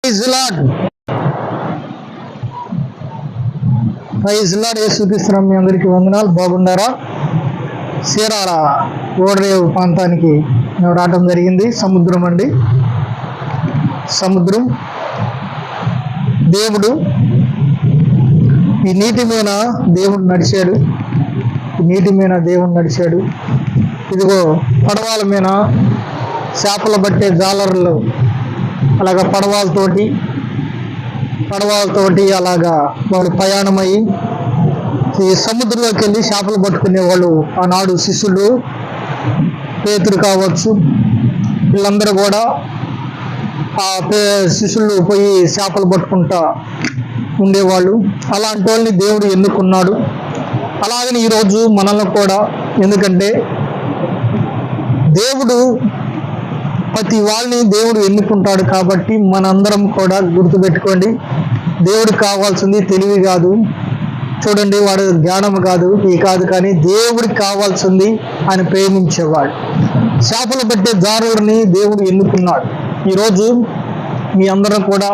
Praise lord. యేసుక్రీస్తు మీ అందరికీ వందనాలు. బాగున్నారా? చీరాల ఓడరేవు ప్రాంతానికి మేము రావడం జరిగింది. సముద్రం అండి, సముద్రం. దేవుడు ఈ నీటి మీద దేవుడు నడిచాడు, ఇదిగో పడవల మీద చేపలు పట్టే జాలర్లు అలాగా పడవలతోటి అలాగా వాళ్ళు ప్రయాణమయ్యి ఈ సముద్రంలోకి వెళ్ళి చేపలు పట్టుకునే వాళ్ళు ఆనాడు శిష్యులు, పేతురు కావచ్చు, వీళ్ళందరూ కూడా ఆ శిష్యులు పోయి చేపలు పట్టుకుంటా ఉండేవాళ్ళు. అలాంటి వాళ్ళని దేవుడు ఎన్నుకున్నాడు. అలాగని ఈరోజు మనల్ని కూడా, ఎందుకంటే దేవుడు ప్రతి వాళ్ళని దేవుడు ఎన్నుకుంటాడు. కాబట్టి మనందరం కూడా గుర్తుపెట్టుకోండి, దేవుడికి కావాల్సింది తెలివి కాదు, చూడండి, వాడు జ్ఞానం కాదు, కానీ దేవుడికి కావాల్సింది ఆయన ప్రేమించేవాడు. చేపలు పట్టే జారులని దేవుడు ఎన్నుకున్నాడు. ఈరోజు మీ అందరం కూడా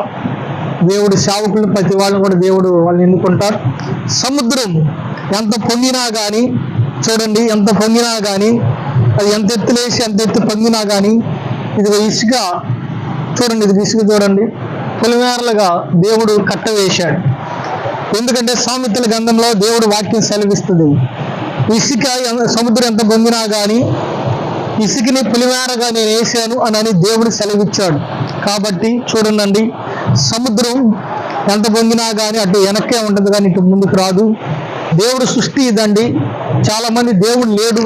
దేవుడు సేవకులు, ప్రతి వాళ్ళని కూడా దేవుడు వాళ్ళని ఎన్నుకుంటారు. సముద్రం ఎంత పొంగినా కానీ, చూడండి, ఎంత పొంగినా కానీ, అది ఎంత ఎత్తులేసి ఎంత ఎత్తు పొంగినా కానీ, ఇది ఇసుక చూడండి, చూడండి, పొలిమేరలుగా దేవుడు కట్టవేశాడు. ఎందుకంటే సామెతల గ్రంథంలో దేవుడు వాక్యం సెలవిస్తుంది, ఇసుక సముద్రం ఎంత పొంగినా కానీ ఇసుకని పులిమేరగా నేను వేసాను అని దేవుడు సెలవిచ్చాడు. కాబట్టి చూడండి, సముద్రం ఎంత పొంగినా కానీ అటు వెనక్కే ఉంటుంది కానీ ఇటు ముందుకు రాదు. దేవుడు సృష్టి ఇదండి. చాలా మంది దేవుడు లేడు